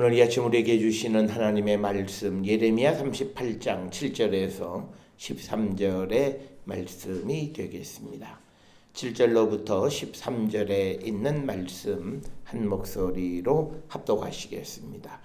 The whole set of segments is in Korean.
오늘 이 아침 우리에게 주시는 하나님의 말씀 예레미야 38장 7절에서 13절의 말씀이 되겠습니다. 7절로부터 13절에 있는 말씀 한 목소리로 합독하시겠습니다.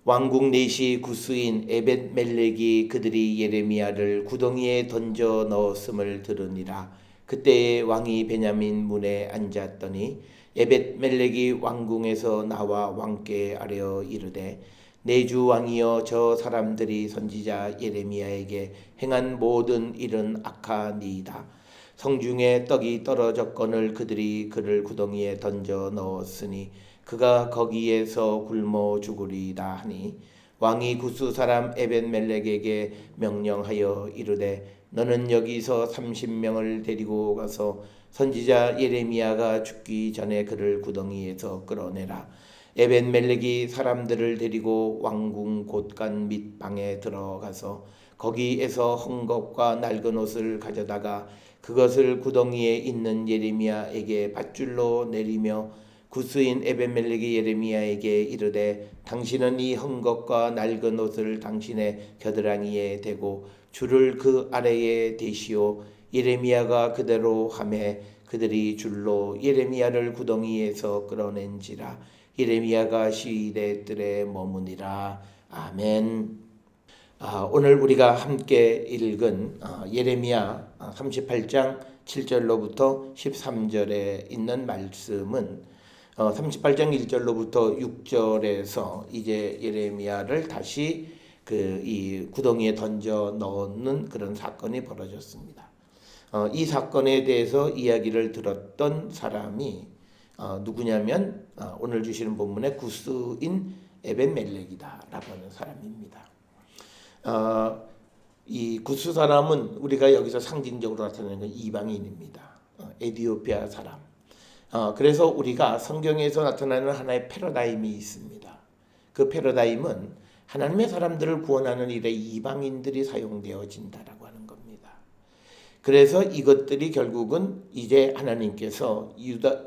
왕국 내시 구스인 에벳멜렉이 그들이 예레미야를 구덩이에 던져 넣었음을 들으니라. 그때에 왕이 베냐민 문에 앉았더니 에벳멜렉이 왕궁에서 나와 왕께 아뢰어 이르되 내 주 왕이여, 저 사람들이 선지자 예레미야에게 행한 모든 일은 악하니이다. 성중에 떡이 떨어졌거늘 그들이 그를 구덩이에 던져 넣었으니 그가 거기에서 굶어 죽으리라 하니 왕이 구스 사람 에벳멜렉에게 명령하여 이르되 너는 여기서 30명을 데리고 가서 선지자 예레미야가 죽기 전에 그를 구덩이에서 끌어내라. 에벳멜렉이 사람들을 데리고 왕궁 곳간 및 방에 들어가서 거기에서 헝겊과 낡은 옷을 가져다가 그것을 구덩이에 있는 예레미야에게 밧줄로 내리며 구스인 에벳멜렉이 예레미야에게 이르되 당신은 이 헝겊과 낡은 옷을 당신의 겨드랑이에 대고 줄을 그 아래에 대시오. 예레미야가 그대로 하매 그들이 줄로 예레미야를 구덩이에서 끌어낸지라. 예레미야가 시일의 뜰에 머무니라. 아멘. 오늘 우리가 함께 읽은 예레미야 38장 7절로부터 13절에 있는 말씀은 38장 1절로부터 6절에서 이제 예레미야를 다시 이 구덩이에 던져 넣는 그런 사건이 벌어졌습니다. 이 사건에 대해서 이야기를 들었던 사람이 누구냐면 오늘 주시는 본문의 구스인 에벳멜렉이다라고 하는 사람입니다. 이 구스 사람은 우리가 여기서 상징적으로 나타내는 건 이방인입니다. 에티오피아 사람. 그래서 우리가 성경에서 나타나는 하나의 패러다임이 있습니다. 그 패러다임은 하나님의 사람들을 구원하는 일에 이방인들이 사용되어진다라고 하는 겁니다. 그래서 이것들이 결국은 이제 하나님께서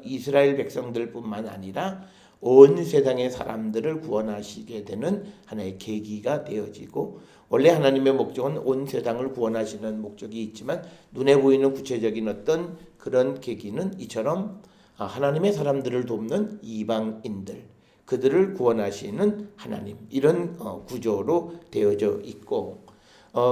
이스라엘 백성들뿐만 아니라 온 세상의 사람들을 구원하시게 되는 하나의 계기가 되어지고, 원래 하나님의 목적은 온 세상을 구원하시는 목적이 있지만 눈에 보이는 구체적인 어떤 그런 계기는 이처럼 하나님의 사람들을 돕는 이방인들, 그들을 구원하시는 하나님, 이런 구조로 되어져 있고,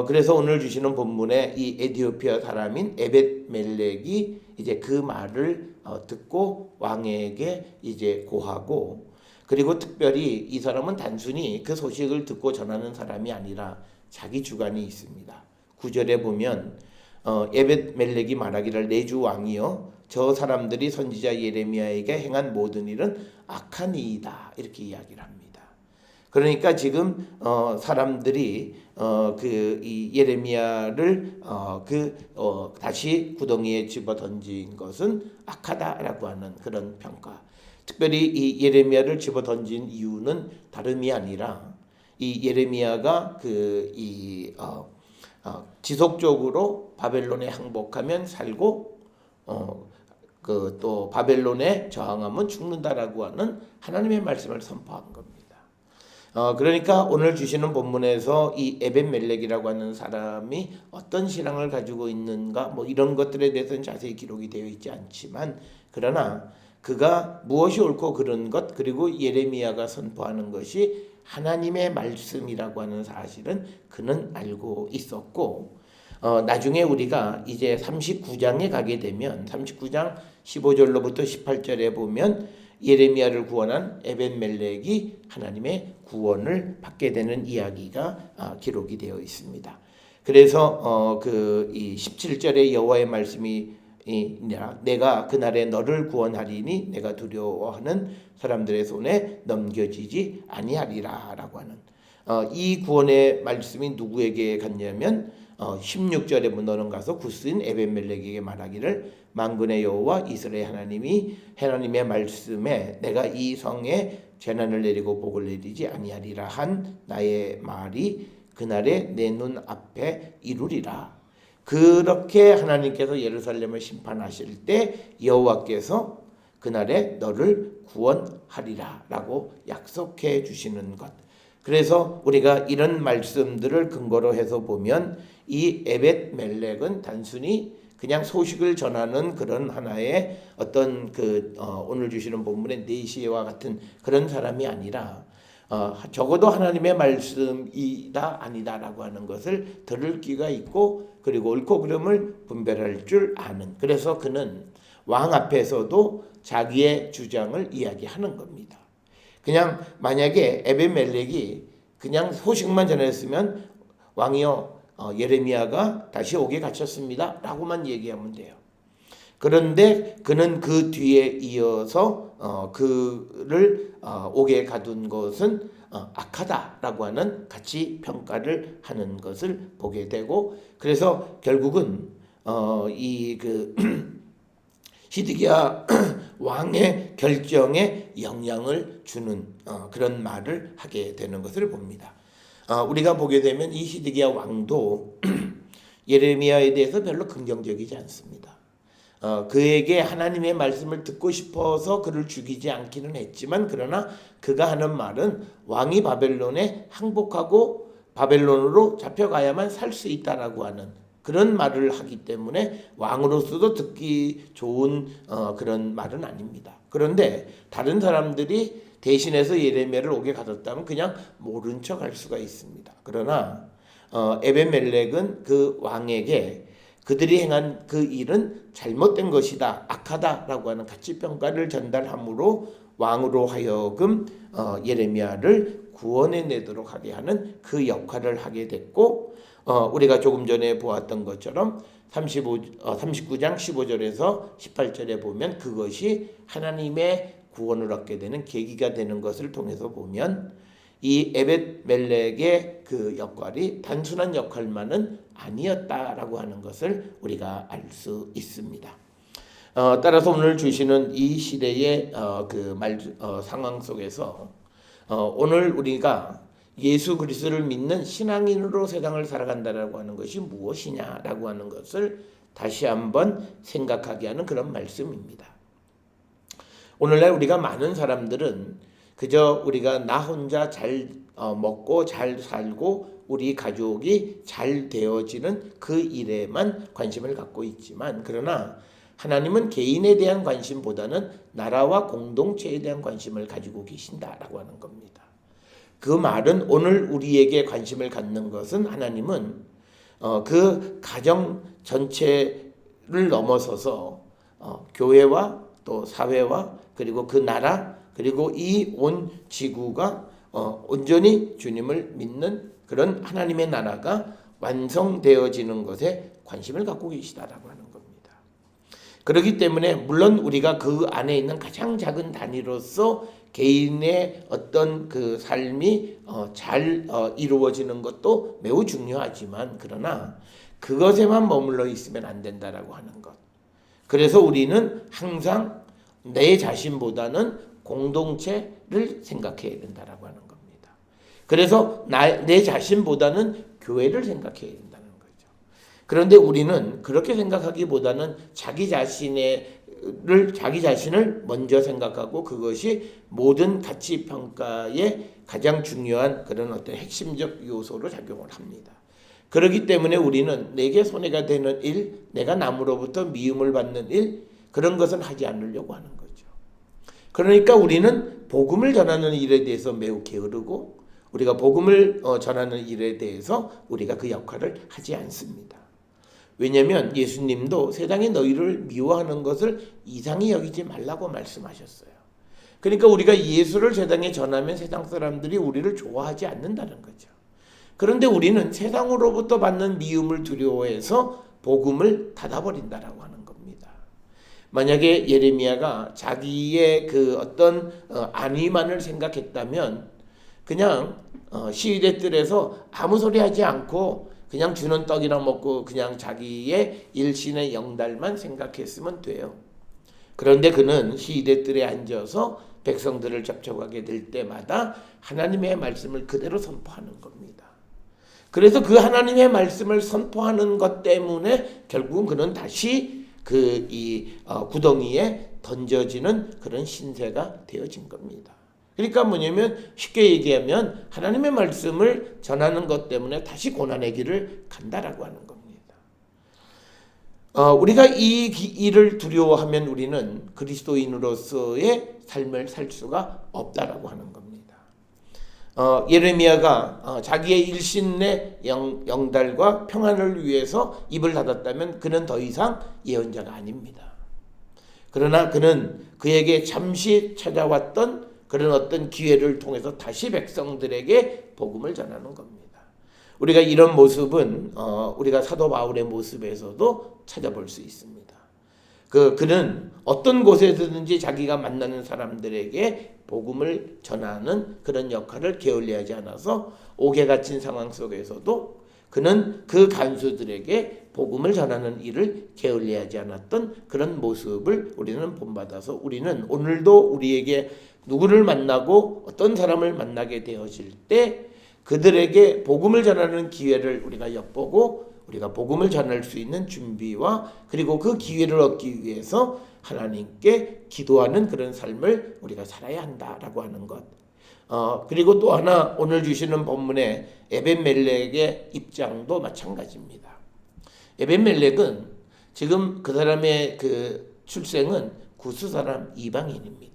그래서 오늘 주시는 본문에 이 에티오피아 사람인 에벳멜렉이 이제 그 말을 듣고 왕에게 이제 고하고, 그리고 특별히 이 사람은 단순히 그 소식을 듣고 전하는 사람이 아니라 자기 주관이 있습니다. 9절에 보면 에벳멜렉이 말하기를 내 주 왕이여, 저 사람들이 선지자 예레미야에게 행한 모든 일은 악한 이이다, 이렇게 이야기를 합니다. 그러니까 지금 사람들이 이 예레미야를 다시 구덩이에 집어 던진 것은 악하다라고 하는 그런 평가. 특별히 이 예레미야를 집어 던진 이유는 다름이 아니라 이 예레미야가 지속적으로 바벨론에 항복하면 살고 또 바벨론에 저항하면 죽는다라고 하는 하나님의 말씀을 선포한 겁니다. 그러니까 오늘 주시는 본문에서 이 에벳멜렉이라고 하는 사람이 어떤 신앙을 가지고 있는가, 뭐 이런 것들에 대해서는 자세히 기록이 되어 있지 않지만, 그러나 그가 무엇이 옳고 그른 것, 그리고 예레미야가 선포하는 것이 하나님의 말씀이라고 하는 사실은 그는 알고 있었고, 나중에 우리가 이제 39장에 가게 되면 39장 15절로부터 18절에 보면 예레미야를 구원한 에벳멜렉이 하나님의 구원을 받게 되는 이야기가 기록이 되어 있습니다. 그래서 이 17절의 여호와의 말씀이 내가 그날에 너를 구원하리니 내가 두려워하는 사람들의 손에 넘겨지지 아니하리라라고 하는 이 구원의 말씀이 누구에게 갔냐면 16절에 너는 가서 구스인 에벳멜렉에게 말하기를 만군의 여호와 이스라엘 하나님이 하나님의 말씀에 내가 이 성에 재난을 내리고 복을 내리지 아니하리라 한 나의 말이 그날에 내 눈 앞에 이루리라. 그렇게 하나님께서 예루살렘을 심판하실 때 여호와께서 그날에 너를 구원하리라 라고 약속해 주시는 것. 그래서 우리가 이런 말씀들을 근거로 해서 보면 이 에벳멜렉은 단순히 그냥 소식을 전하는 그런 하나의 어떤 오늘 주시는 본문의 네시와 같은 그런 사람이 아니라 적어도 하나님의 말씀이다 아니다라고 하는 것을 들을 귀가 있고 그리고 옳고 그름을 분별할 줄 아는. 그래서 그는 왕 앞에서도 자기의 주장을 이야기하는 겁니다. 그냥 만약에 에벳멜렉이 그냥 소식만 전했으면 왕이요 예레미야가 다시 옥에 갇혔습니다 라고만 얘기하면 돼요. 그런데 그는 그 뒤에 이어서 그를 옥에 가둔 것은 악하다라고 하는 가치 평가를 하는 것을 보게 되고, 그래서 결국은 히드기야 왕의 결정에 영향을 주는 그런 말을 하게 되는 것을 봅니다. 우리가 보게 되면 이 히드기야 왕도 예레미야에 대해서 별로 긍정적이지 않습니다. 그에게 하나님의 말씀을 듣고 싶어서 그를 죽이지 않기는 했지만, 그러나 그가 하는 말은 왕이 바벨론에 항복하고 바벨론으로 잡혀가야만 살 수 있다라고 하는 그런 말을 하기 때문에 왕으로서도 듣기 좋은 그런 말은 아닙니다. 그런데 다른 사람들이 대신해서 예레미야를 옥에 가뒀다면 그냥 모른 척 할 수가 있습니다. 그러나 에벳멜렉은 그 왕에게 그들이 행한 그 일은 잘못된 것이다, 악하다라고 하는 가치평가를 전달함으로 왕으로 하여금 예레미야를 구원해 내도록 하게 하는 그 역할을 하게 됐고, 우리가 조금 전에 보았던 것처럼 39장 15절에서 18절에 보면 그것이 하나님의 구원을 얻게 되는 계기가 되는 것을 통해서 보면 이 에벳멜렉의 그 역할이 단순한 역할만은 아니었다라고 하는 것을 우리가 알 수 있습니다. 따라서 오늘 주시는 이 시대의 상황 속에서 오늘 우리가 예수 그리스도를 믿는 신앙인으로 세상을 살아간다라고 하는 것이 무엇이냐라고 하는 것을 다시 한번 생각하게 하는 그런 말씀입니다. 오늘날 우리가 많은 사람들은 그저 우리가 나 혼자 잘 먹고 잘 살고 우리 가족이 잘 되어지는 그 일에만 관심을 갖고 있지만, 그러나 하나님은 개인에 대한 관심보다는 나라와 공동체에 대한 관심을 가지고 계신다라고 하는 겁니다. 그 말은 오늘 우리에게 관심을 갖는 것은 하나님은 그 가정 전체를 넘어서서 교회와 또 사회와 그리고 그 나라 그리고 이 온 지구가 온전히 주님을 믿는 그런 하나님의 나라가 완성되어지는 것에 관심을 갖고 계시다라고 하는 겁니다. 그렇기 때문에 물론 우리가 그 안에 있는 가장 작은 단위로서 개인의 어떤 그 삶이 잘 이루어지는 것도 매우 중요하지만, 그러나 그것에만 머물러 있으면 안 된다라고 하는 것. 그래서 우리는 항상 내 자신보다는 공동체를 생각해야 된다라고 하는 겁니다. 그래서 내 자신보다는 교회를 생각해야 된다는 거죠. 그런데 우리는 그렇게 생각하기보다는 자기 자신을 먼저 생각하고 그것이 모든 가치 평가의 가장 중요한 그런 어떤 핵심적 요소로 작용을 합니다. 그렇기 때문에 우리는 내게 손해가 되는 일, 내가 남으로부터 미움을 받는 일, 그런 것은 하지 않으려고 하는 거죠. 그러니까 우리는 복음을 전하는 일에 대해서 매우 게으르고, 우리가 복음을 전하는 일에 대해서 우리가 그 역할을 하지 않습니다. 왜냐하면 예수님도 세상이 너희를 미워하는 것을 이상히 여기지 말라고 말씀하셨어요. 그러니까 우리가 예수를 세상에 전하면 세상 사람들이 우리를 좋아하지 않는다는 거죠. 그런데 우리는 세상으로부터 받는 미움을 두려워해서 복음을 닫아버린다라고 하는 겁니다. 만약에 예레미야가 자기의 그 어떤 안위만을 생각했다면 그냥 시위대 뜰에서 아무 소리 하지 않고 그냥 주는 떡이나 먹고 그냥 자기의 일신의 영달만 생각했으면 돼요. 그런데 그는 시위대 뜰에 앉아서 백성들을 접촉하게 될 때마다 하나님의 말씀을 그대로 선포하는 겁니다. 그래서 그 하나님의 말씀을 선포하는 것 때문에 결국은 그는 다시 구덩이에 던져지는 그런 신세가 되어진 겁니다. 그러니까 뭐냐면 쉽게 얘기하면 하나님의 말씀을 전하는 것 때문에 다시 고난의 길을 간다라고 하는 겁니다. 우리가 이 일을 두려워하면 우리는 그리스도인으로서의 삶을 살 수가 없다라고 하는 겁니다. 예레미야가 자기의 일신의 영달과 평안을 위해서 입을 닫았다면 그는 더 이상 예언자가 아닙니다. 그러나 그는 그에게 잠시 찾아왔던 그런 어떤 기회를 통해서 다시 백성들에게 복음을 전하는 겁니다. 우리가 이런 모습은 우리가 사도 바울의 모습에서도 찾아볼 수 있습니다. 그는 어떤 곳에서든지 자기가 만나는 사람들에게 복음을 전하는 그런 역할을 게을리하지 않아서 옥에 갇힌 상황 속에서도 그는 그 간수들에게 복음을 전하는 일을 게을리하지 않았던 그런 모습을 우리는 본받아서 우리는 오늘도 우리에게 누구를 만나고 어떤 사람을 만나게 되어질 때 그들에게 복음을 전하는 기회를 우리가 엿보고 우리가 복음을 전할 수 있는 준비와 그리고 그 기회를 얻기 위해서 하나님께 기도하는 그런 삶을 우리가 살아야 한다라고 하는 것. 그리고 또 하나 오늘 주시는 본문의 에벤멜렉의 입장도 마찬가지입니다. 에벤멜렉은 지금 그 사람의 그 출생은 구스 사람 이방인입니다.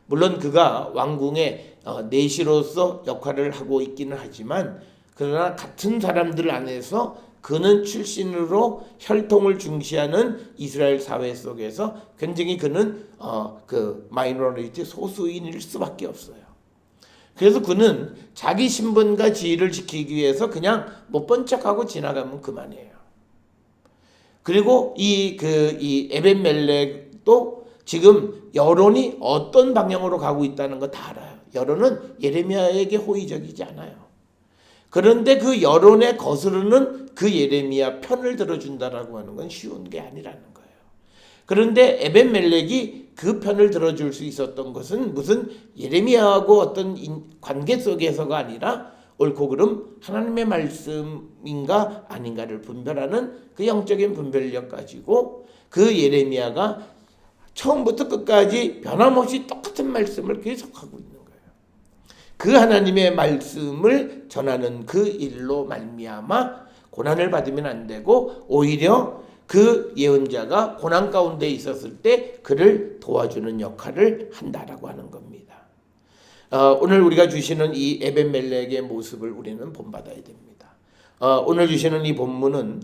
물론 그가 왕궁의 내시로서 역할을 하고 있기는 하지만 그러나 같은 사람들 안에서 그는 출신으로 혈통을 중시하는 이스라엘 사회 속에서 굉장히 그는 그 마이너리티 소수인일 수밖에 없어요. 그래서 그는 자기 신분과 지위를 지키기 위해서 그냥 못 본 척하고 지나가면 그만이에요. 그리고 이 에벤멜렉도 지금 여론이 어떤 방향으로 가고 있다는 거 다 알아요. 여론은 예레미야에게 호의적이지 않아요. 그런데 그 여론에 거스르는 그 예레미야 편을 들어준다라고 하는 건 쉬운 게 아니라는 거예요. 그런데 에벤멜렉이 그 편을 들어줄 수 있었던 것은 무슨 예레미야하고 어떤 관계 속에서가 아니라 옳고 그름 하나님의 말씀인가 아닌가를 분별하는 그 영적인 분별력 가지고 그 예레미야가 처음부터 끝까지 변함없이 똑같은 말씀을 계속하고 있는 거예요. 그 하나님의 말씀을 전하는 그 일로 말미암아 고난을 받으면 안 되고 오히려 그 예언자가 고난 가운데 있었을 때 그를 도와주는 역할을 한다라고 하는 겁니다. 오늘 우리가 주시는 이 에벤멜렉의 모습을 우리는 본받아야 됩니다. 오늘 주시는 이 본문은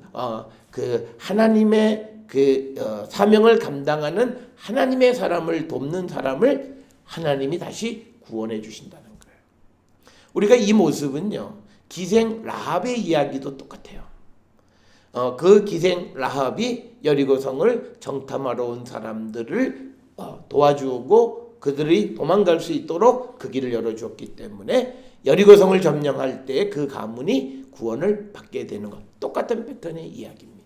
그 하나님의 사명을 감당하는 하나님의 사람을 돕는 사람을 하나님이 다시 구원해 주신다는 거예요. 우리가 이 모습은요, 기생 라합의 이야기도 똑같아요. 그 기생 라합이 여리고성을 정탐하러 온 사람들을 도와주고 그들이 도망갈 수 있도록 그 길을 열어주었기 때문에 여리고성을 점령할 때 그 가문이 구원을 받게 되는 것, 똑같은 패턴의 이야기입니다.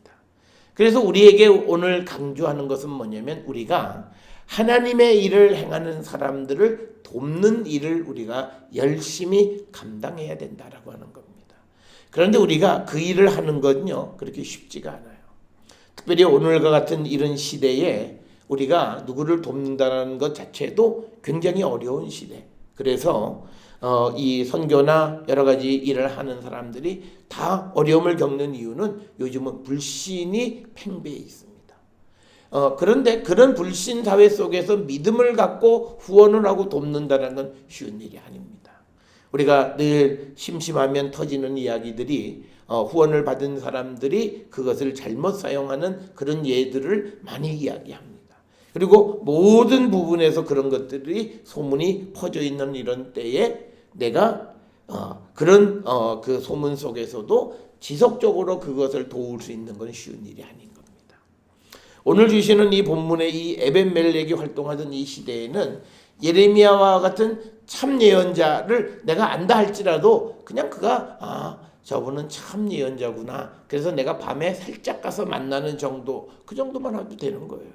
그래서 우리에게 오늘 강조하는 것은 뭐냐면 우리가 하나님의 일을 행하는 사람들을 돕는 일을 우리가 열심히 감당해야 된다라고 하는 겁니다. 그런데 우리가 그 일을 하는 건요 그렇게 쉽지가 않아요. 특별히 오늘과 같은 이런 시대에 우리가 누구를 돕는다는 것 자체도 굉장히 어려운 시대. 그래서 이 선교나 여러 가지 일을 하는 사람들이 다 어려움을 겪는 이유는 요즘은 불신이 팽배해 있습니다. 그런데 그런 불신 사회 속에서 믿음을 갖고 후원을 하고 돕는다는 건 쉬운 일이 아닙니다. 우리가 늘 심심하면 터지는 이야기들이 후원을 받은 사람들이 그것을 잘못 사용하는 그런 예들을 많이 이야기합니다. 그리고 모든 부분에서 그런 것들이 소문이 퍼져 있는 이런 때에 내가 그런 그 소문 속에서도 지속적으로 그것을 도울 수 있는 건 쉬운 일이 아닌 겁니다. 오늘 주시는 이 본문의 이 에벤멜렉이 활동하던 이 시대에는 예레미야와 같은 참 예언자를 내가 안다 할지라도 그냥 그가 저분은 참 예언자구나. 그래서 내가 밤에 살짝 가서 만나는 정도, 그 정도만 해도 되는 거예요.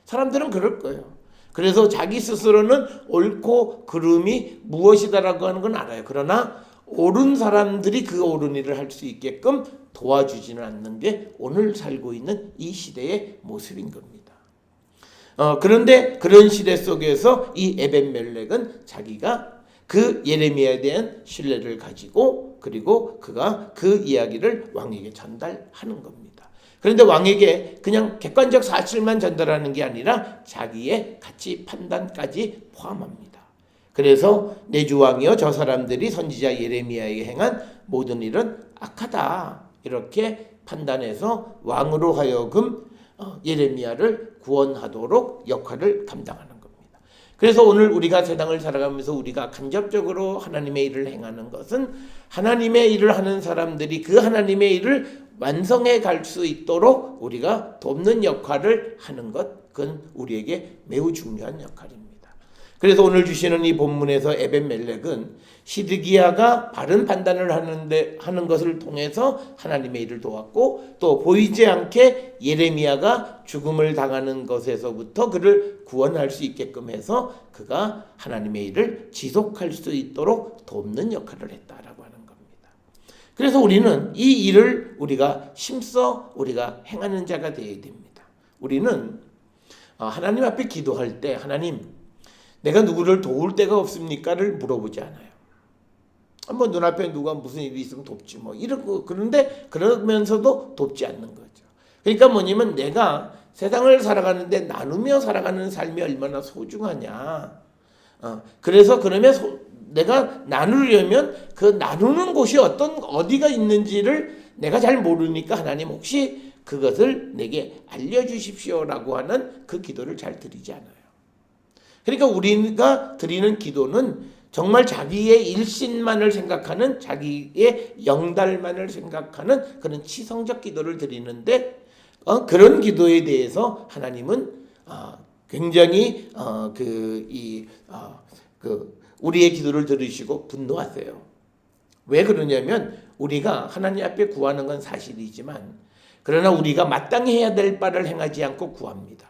사람들은 그럴 거예요. 그래서 자기 스스로는 옳고 그름이 무엇이다라고 하는 건 알아요. 그러나 옳은 사람들이 그 옳은 일을 할 수 있게끔 도와주지는 않는 게 오늘 살고 있는 이 시대의 모습인 겁니다. 그런데 그런 시대 속에서 이 에벤멜렉은 자기가 그 예레미야에 대한 신뢰를 가지고 그리고 그가 그 이야기를 왕에게 전달하는 겁니다. 그런데 왕에게 그냥 객관적 사실만 전달하는 게 아니라 자기의 가치 판단까지 포함합니다. 그래서 내 주 왕이여 저 사람들이 선지자 예레미야에게 행한 모든 일은 악하다 이렇게 판단해서 왕으로 하여금 예레미야를 구원하도록 역할을 감당하는 겁니다. 그래서 오늘 우리가 세상을 살아가면서 우리가 간접적으로 하나님의 일을 행하는 것은 하나님의 일을 하는 사람들이 그 하나님의 일을 완성해 갈 수 있도록 우리가 돕는 역할을 하는 것, 그건 우리에게 매우 중요한 역할입니다. 그래서 오늘 주시는 이 본문에서 에벤멜렉은 시드기야가 바른 판단을 하는 것을 통해서 하나님의 일을 도왔고 또 보이지 않게 예레미야가 죽음을 당하는 것에서부터 그를 구원할 수 있게끔 해서 그가 하나님의 일을 지속할 수 있도록 돕는 역할을 했다라고 하는 겁니다. 그래서 우리는 이 일을 우리가 힘써 우리가 행하는 자가 되어야 됩니다. 우리는 하나님 앞에 기도할 때 하나님 내가 누구를 도울 데가 없습니까를 물어보지 않아요. 뭐 눈앞에 누가 무슨 일이 있으면 돕지 뭐 이러고 그런데 그러면서도 돕지 않는 거죠. 그러니까 뭐냐면 내가 세상을 살아가는데 나누며 살아가는 삶이 얼마나 소중하냐. 그래서 그러면 내가 나누려면 그 나누는 곳이 어디가 있는지를 내가 잘 모르니까 하나님 혹시 그것을 내게 알려주십시오라고 하는 그 기도를 잘 드리지 않아요. 그러니까 우리가 드리는 기도는 정말 자기의 일신만을 생각하는 자기의 영달만을 생각하는 그런 치성적 기도를 드리는데 그런 기도에 대해서 하나님은 굉장히 우리의 기도를 들으시고 분노하세요. 왜 그러냐면 우리가 하나님 앞에 구하는 건 사실이지만 그러나 우리가 마땅히 해야 될 바를 행하지 않고 구합니다.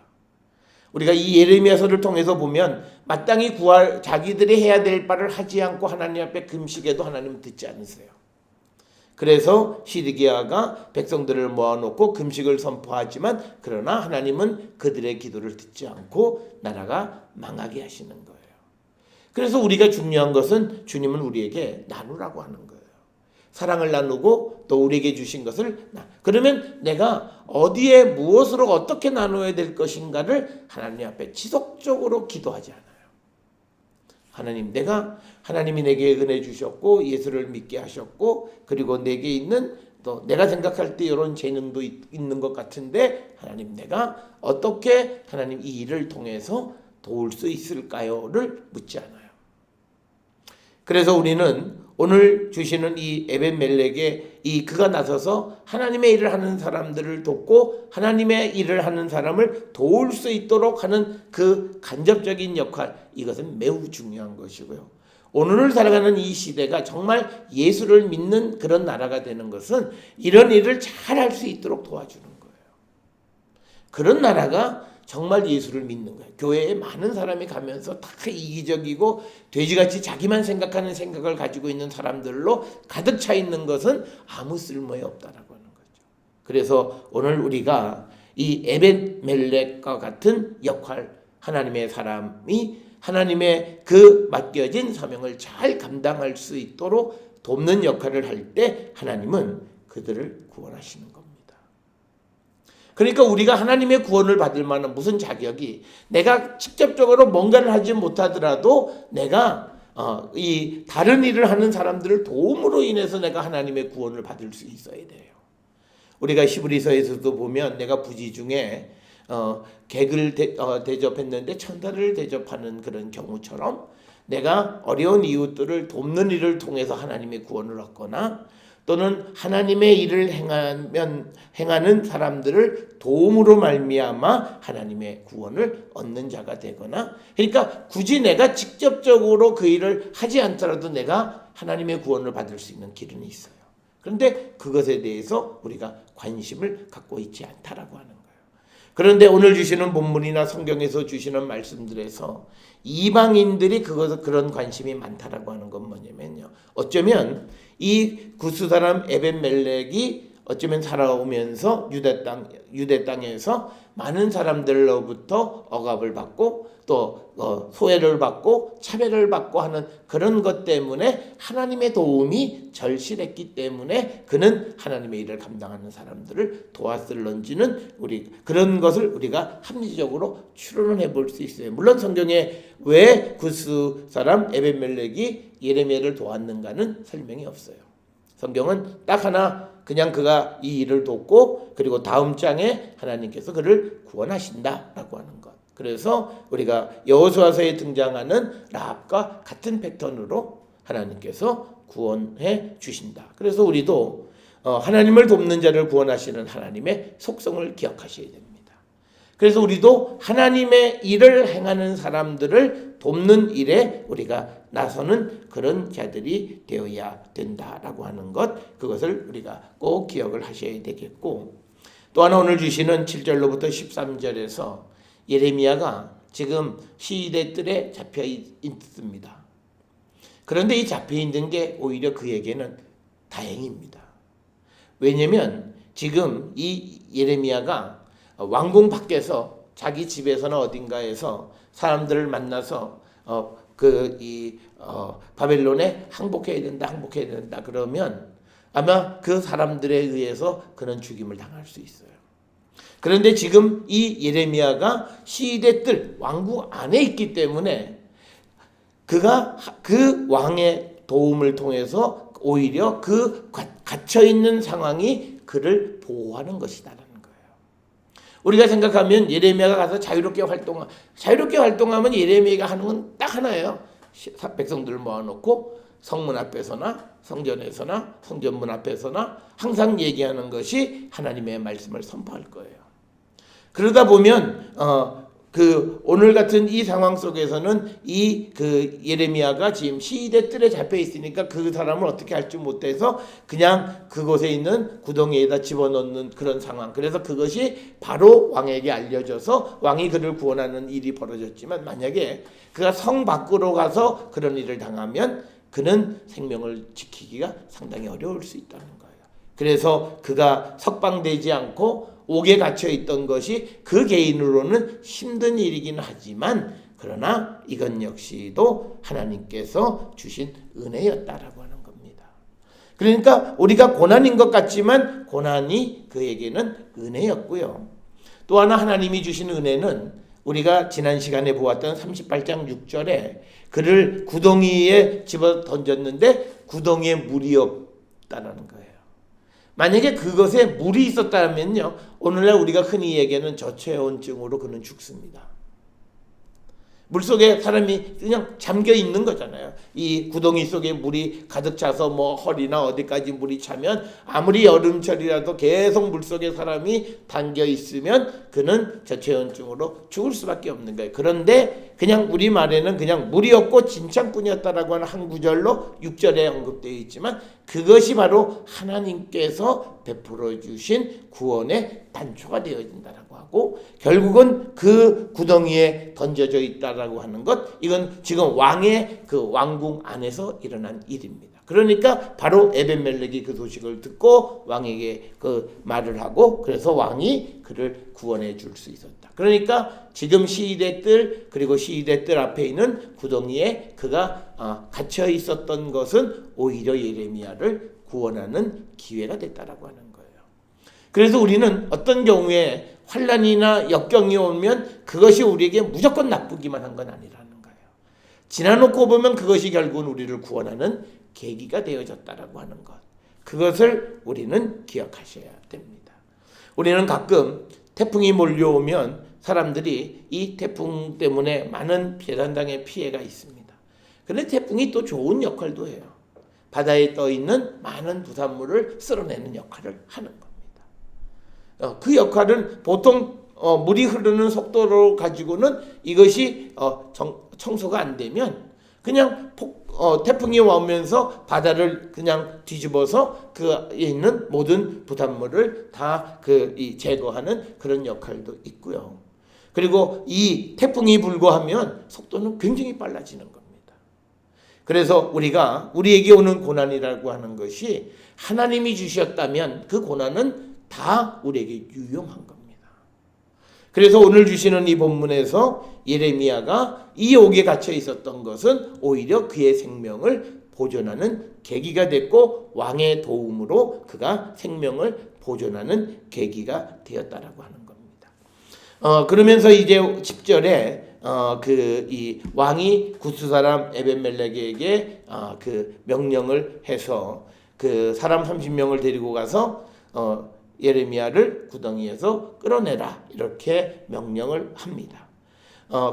우리가 이 예레미야서를 통해서 보면 마땅히 자기들이 해야 될 바를 하지 않고 하나님 앞에 금식해도 하나님은 듣지 않으세요. 그래서 시드기야가 백성들을 모아놓고 금식을 선포하지만 그러나 하나님은 그들의 기도를 듣지 않고 나라가 망하게 하시는 거예요. 그래서 우리가 중요한 것은 주님은 우리에게 나누라고 하는 거예요. 사랑을 나누고 또 우리에게 주신 것을 그러면 내가 어디에 무엇으로 어떻게 나눠야 될 것인가를 하나님 앞에 지속적으로 기도하지 않아요. 하나님이 내게 은혜 주셨고 예수를 믿게 하셨고 그리고 내게 있는 또 내가 생각할 때 이런 재능도 있는 것 같은데 하나님 내가 어떻게 하나님 이 일을 통해서 도울 수 있을까요?를 묻지 않아요. 그래서 우리는 오늘 주시는 이 에벤멜렉의 그가 나서서 하나님의 일을 하는 사람들을 돕고 하나님의 일을 하는 사람을 도울 수 있도록 하는 그 간접적인 역할, 이것은 매우 중요한 것이고요. 오늘을 살아가는 이 시대가 정말 예수를 믿는 그런 나라가 되는 것은 이런 일을 잘 할 수 있도록 도와주는 거예요. 그런 나라가 정말 예수를 믿는 거예요. 교회에 많은 사람이 가면서 다 이기적이고 돼지같이 자기만 생각하는 생각을 가지고 있는 사람들로 가득 차 있는 것은 아무 쓸모에 없다라고 하는 거죠. 그래서 오늘 우리가 이 에벤멜렉과 같은 역할, 하나님의 사람이 하나님의 그 맡겨진 사명을 잘 감당할 수 있도록 돕는 역할을 할 때 하나님은 그들을 구원하시는 겁니다. 그러니까 우리가 하나님의 구원을 받을 만한 무슨 자격이 내가 직접적으로 뭔가를 하지 못하더라도 내가 이 다른 일을 하는 사람들을 도움으로 인해서 내가 하나님의 구원을 받을 수 있어야 돼요. 우리가 히브리서에서도 보면 내가 부지 중에 객을 대접했는데 천사를 대접하는 그런 경우처럼 내가 어려운 이웃들을 돕는 일을 통해서 하나님의 구원을 얻거나 또는 하나님의 일을 행하는 사람들을 도움으로 말미암아 하나님의 구원을 얻는 자가 되거나 그러니까 굳이 내가 직접적으로 그 일을 하지 않더라도 내가 하나님의 구원을 받을 수 있는 길은 있어요. 그런데 그것에 대해서 우리가 관심을 갖고 있지 않다라고 하는 거예요. 그런데 오늘 주시는 본문이나 성경에서 주시는 말씀들에서 이방인들이 그런 관심이 많다라고 하는 건 뭐냐면요. 어쩌면 이 구스 사람 에벤멜렉이 어쩌면 살아오면서 유대 땅에서 많은 사람들로부터 억압을 받고 또 소외를 받고 차별을 받고 하는 그런 것 때문에 하나님의 도움이 절실했기 때문에 그는 하나님의 일을 감당하는 사람들을 도왔을런지는 그런 것을 우리가 합리적으로 추론해 볼 수 있어요. 물론 성경에 왜 구스 사람 에벤멜렉이 예레미야를 도왔는가는 설명이 없어요. 성경은 딱 하나 그냥 그가 이 일을 돕고 그리고 다음 장에 하나님께서 그를 구원하신다라고 하는 것. 그래서 우리가 여호수아서에 등장하는 라합과 같은 패턴으로 하나님께서 구원해 주신다. 그래서 우리도 하나님을 돕는 자를 구원하시는 하나님의 속성을 기억하셔야 됩니다. 그래서 우리도 하나님의 일을 행하는 사람들을 돕는 일에 우리가 나서는 그런 자들이 되어야 된다라고 하는 것, 그것을 우리가 꼭 기억을 하셔야 되겠고, 또 하나 오늘 주시는 7절로부터 13절에서 예레미야가 지금 시대 뜰에 잡혀 있습니다. 그런데 이 잡혀 있는 게 오히려 그에게는 다행입니다. 왜냐하면 지금 이 예레미야가 왕궁 밖에서 자기 집에서나 어딘가에서 사람들을 만나서 바벨론에 항복해야 된다 그러면 아마 그 사람들에 의해서 그는 죽임을 당할 수 있어요. 그런데 지금 이 예레미야가 시대 뜰 왕궁 안에 있기 때문에 그가 그 왕의 도움을 통해서 오히려 그 갇혀 있는 상황이 그를 보호하는 것이다라는 거예요. 우리가 생각하면 예레미야가 가서 자유롭게 활동하면 예레미야가 하는 건 딱 하나예요. 백성들을 모아놓고 성문 앞에서나 성전에서나 성전문 앞에서나 항상 얘기하는 것이 하나님의 말씀을 선포할 거예요. 그러다 보면 오늘 같은 이 상황 속에서는 예레미야가 지금 시대 뜰에 잡혀 있으니까 그 사람을 어떻게 할 줄 못해서 그냥 그곳에 있는 구덩이에다 집어넣는 그런 상황. 그래서 그것이 바로 왕에게 알려져서 왕이 그를 구원하는 일이 벌어졌지만, 만약에 그가 성 밖으로 가서 그런 일을 당하면 그는 생명을 지키기가 상당히 어려울 수 있다는 거예요. 그래서 그가 석방되지 않고 옥에 갇혀 있던 것이 그 개인으로는 힘든 일이긴 하지만, 그러나 이건 역시도 하나님께서 주신 은혜였다라고 하는 겁니다. 그러니까 우리가 고난인 것 같지만 고난이 그에게는 은혜였고요. 또 하나 하나님이 주신 은혜는 우리가 지난 시간에 보았던 38장 6절에 그를 구덩이에 집어 던졌는데 구덩이에 물이 없다라는 거예요. 만약에 그것에 물이 있었다면요, 오늘날 우리가 흔히 얘기하는 저체온증으로 그는 죽습니다. 물속에 사람이 그냥 잠겨 있는 거잖아요. 이 구덩이 속에 물이 가득 차서 허리나 어디까지 물이 차면 아무리 여름철이라도 계속 물속에 사람이 담겨 있으면 그는 저체온증으로 죽을 수밖에 없는 거예요. 그런데 그냥 우리말에는 그냥 물이 없고 진창뿐이었다라고 하는 한 구절로 6절에 언급되어 있지만, 그것이 바로 하나님께서 베풀어 주신 구원의 단초가 되어진다라고 하고, 결국은 그 구덩이에 던져져 있다라고 하는 것, 이건 지금 왕의 그 왕궁 안에서 일어난 일입니다. 그러니까 바로 에벤멜렉이 그 소식을 듣고 왕에게 그 말을 하고, 그래서 왕이 그를 구원해 줄 수 있었다. 그러니까 지금 시대 뜰, 그리고 시대 뜰 앞에 있는 구덩이에 그가 갇혀 있었던 것은 오히려 예레미야를 구원하는 기회가 됐다라고 하는 거예요. 그래서 우리는 어떤 경우에 환난이나 역경이 오면 그것이 우리에게 무조건 나쁘기만 한 건 아니라는 거예요. 지나놓고 보면 그것이 결국은 우리를 구원하는 계기가 되어졌다라고 하는 것, 그것을 우리는 기억하셔야 됩니다. 우리는 가끔 태풍이 몰려오면 사람들이 이 태풍 때문에 많은 재난당의 피해가 있습니다. 그런데 태풍이 또 좋은 역할도 해요. 바다에 떠 있는 많은 부산물을 쓸어내는 역할을 하는 겁니다. 그 역할은 보통 물이 흐르는 속도로 가지고는 이것이 청소가 안 되면 그냥 태풍이 오면서 바다를 그냥 뒤집어서 그에 있는 모든 부산물을 다 제거하는 그런 역할도 있고요. 그리고 이 태풍이 불고 하면 속도는 굉장히 빨라지는 겁니다. 그래서 우리가 우리에게 오는 고난이라고 하는 것이 하나님이 주셨다면 그 고난은 다 우리에게 유용한 겁니다. 그래서 오늘 주시는 이 본문에서 예레미야가 이 옥에 갇혀 있었던 것은 오히려 그의 생명을 보존하는 계기가 됐고 왕의 도움으로 그가 생명을 보존하는 계기가 되었다라고 하는 겁니다. 그러면서 이제 10절에 이 왕이 구스 사람 에벤멜렉에게 그 명령을 해서 그 사람 30명을 데리고 가서 예레미야를 구덩이에서 끌어내라 이렇게 명령을 합니다.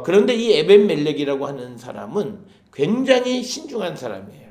그런데 이 에벤멜렉이라고 하는 사람은 굉장히 신중한 사람이에요.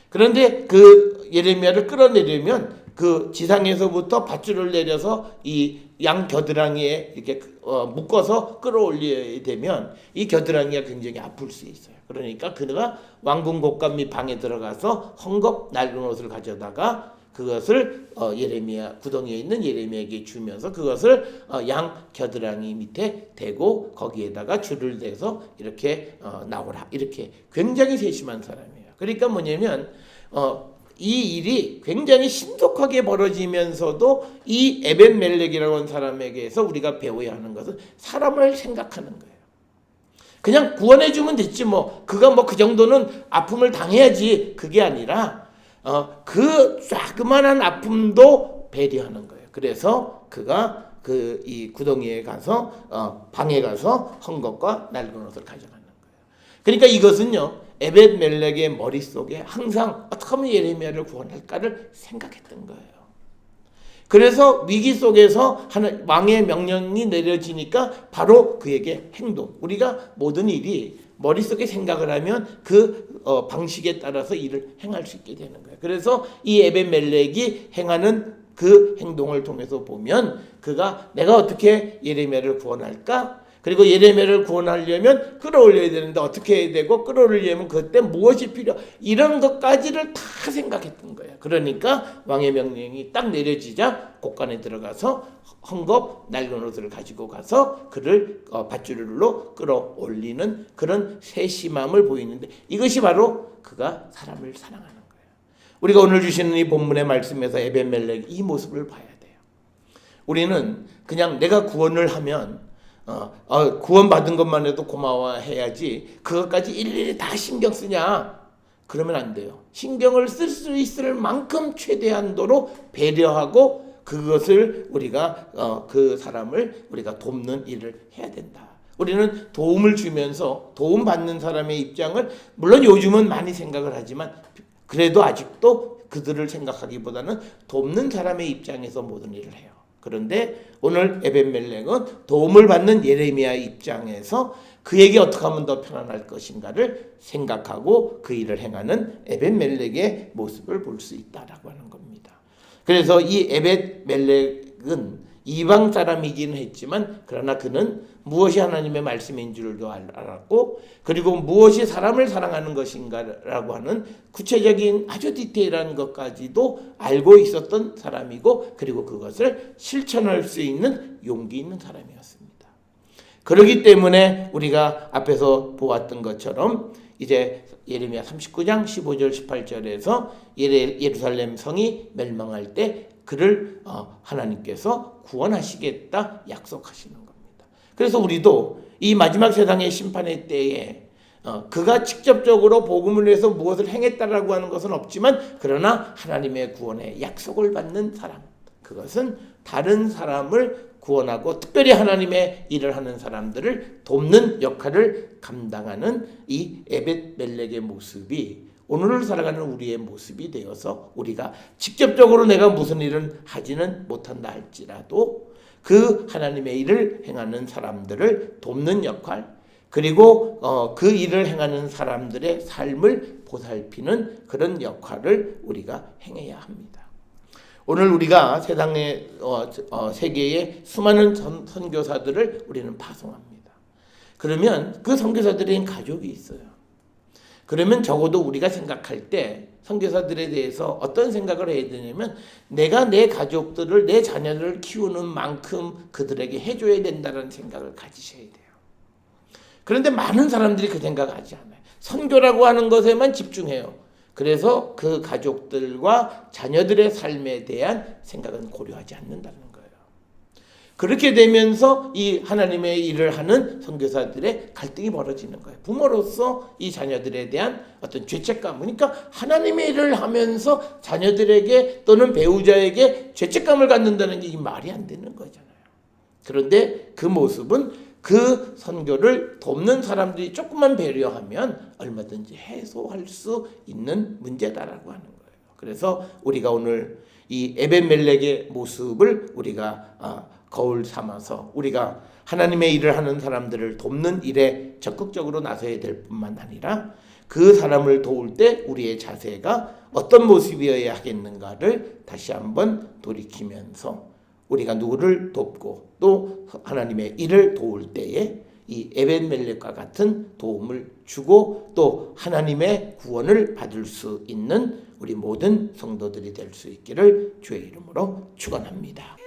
그런데 그 예레미야를 끌어내려면 그 지상에서부터 밧줄을 내려서 이 양 겨드랑이에 이렇게 묶어서 끌어올려야 되면 이 겨드랑이가 굉장히 아플 수 있어요. 그러니까 그가 왕궁 곡간 방에 들어가서 헝겊 낡은 옷을 가져다가 그것을 예레미야 구덩이에 있는 예레미야에게 주면서 그것을 양 겨드랑이 밑에 대고 거기에다가 줄을 대서 이렇게 나오라 이렇게 굉장히 세심한 사람이에요. 그러니까 뭐냐면 이 일이 굉장히 신속하게 벌어지면서도 이 에벤멜렉이라고 하는 사람에게서 우리가 배워야 하는 것은 사람을 생각하는 거예요. 그냥 구원해주면 됐지 뭐 그가 뭐 그 정도는 아픔을 당해야지 그게 아니라 그 조그만한 아픔도 배려하는 거예요. 그래서 그가 이 구덩이에 가서 방에 가서 헝겊과 낡은 옷을 가져가는 거예요. 그러니까 이것은요 에벤멜렉의 머릿속에 항상 어떻게 하면 예레미야를 구원할까를 생각했던 거예요. 그래서 위기 속에서 왕의 명령이 내려지니까 바로 그에게 행동. 우리가 모든 일이 머릿속에 생각을 하면 그 방식에 따라서 일을 행할 수 있게 되는 거예요. 그래서 이 에벤멜렉이 행하는 그 행동을 통해서 보면 그가 내가 어떻게 예레미야를 구원할까? 그리고 예레미야를 구원하려면 끌어올려야 되는데 어떻게 해야 되고 끌어올리려면 그때 무엇이 필요 이런 것까지를 다 생각했던 거예요. 그러니까 왕의 명령이 딱 내려지자 곡간에 들어가서 헝겊 낡은 옷을 가지고 가서 그를 밧줄로 끌어올리는 그런 세심함을 보이는데 이것이 바로 그가 사람을 사랑하는 거예요. 우리가 오늘 주시는 이 본문의 말씀에서 에벤멜렉 이 모습을 봐야 돼요. 우리는 그냥 내가 구원을 하면 구원받은 것만 해도 고마워해야지 그것까지 일일이 다 신경 쓰냐? 그러면 안 돼요. 신경을 쓸 수 있을 만큼 최대한도로 배려하고 그것을 우리가 그 사람을 우리가 돕는 일을 해야 된다. 우리는 도움을 주면서 도움받는 사람의 입장을 물론 요즘은 많이 생각을 하지만 그래도 아직도 그들을 생각하기보다는 돕는 사람의 입장에서 모든 일을 해요. 그런데 오늘 에벤멜렉은 도움을 받는 예레미야 입장에서 그에게 어떻게 하면 더 편안할 것인가를 생각하고 그 일을 행하는 에벤멜렉의 모습을 볼 수 있다라고 하는 겁니다. 그래서 이 에벤멜렉은 이방 사람이기는 했지만 그러나 그는 무엇이 하나님의 말씀인 줄도 알았고 그리고 무엇이 사람을 사랑하는 것인가라고 하는 구체적인 아주 디테일한 것까지도 알고 있었던 사람이고 그리고 그것을 실천할 수 있는 용기 있는 사람이었습니다. 그렇기 때문에 우리가 앞에서 보았던 것처럼 이제 예레미야 39장 15절 18절에서 예루살렘 성이 멸망할 때 그를 하나님께서 구원하시겠다 약속하시는 겁니다. 그래서 우리도 이 마지막 세상의 심판의 때에 그가 직접적으로 복음을 위해서 무엇을 행했다라고 하는 것은 없지만 그러나 하나님의 구원의 약속을 받는 사람 그것은 다른 사람을 구원하고 특별히 하나님의 일을 하는 사람들을 돕는 역할을 감당하는 이 에벳멜렉의 모습이 오늘을 살아가는 우리의 모습이 되어서 우리가 직접적으로 내가 무슨 일은 하지는 못한다 할지라도 그 하나님의 일을 행하는 사람들을 돕는 역할 그리고 그 일을 행하는 사람들의 삶을 보살피는 그런 역할을 우리가 행해야 합니다. 오늘 우리가 세상의 세계의 수많은 선교사들을 우리는 파송합니다. 그러면 그 선교사들에겐 가족이 있어요. 그러면 적어도 우리가 생각할 때 선교사들에 대해서 어떤 생각을 해야 되냐면 내가 내 가족들을 내 자녀들을 키우는 만큼 그들에게 해줘야 된다는 생각을 가지셔야 돼요. 그런데 많은 사람들이 그 생각하지 않아요. 선교라고 하는 것에만 집중해요. 그래서 그 가족들과 자녀들의 삶에 대한 생각은 고려하지 않는다는 거예요. 그렇게 되면서 이 하나님의 일을 하는 선교사들의 갈등이 벌어지는 거예요. 부모로서 이 자녀들에 대한 어떤 죄책감. 그러니까 하나님의 일을 하면서 자녀들에게 또는 배우자에게 죄책감을 갖는다는 게 말이 안 되는 거잖아요. 그런데 그 모습은 그 선교를 돕는 사람들이 조금만 배려하면 얼마든지 해소할 수 있는 문제다라고 하는 거예요. 그래서 우리가 오늘 이 에벤멜렉의 모습을 우리가 거울 삼아서 우리가 하나님의 일을 하는 사람들을 돕는 일에 적극적으로 나서야 될 뿐만 아니라 그 사람을 도울 때 우리의 자세가 어떤 모습이어야 하겠는가를 다시 한번 돌이키면서 우리가 누구를 돕고 또 하나님의 일을 도울 때에 이 에벤멜렉과 같은 도움을 주고 또 하나님의 구원을 받을 수 있는 우리 모든 성도들이 될 수 있기를 주의 이름으로 축원합니다.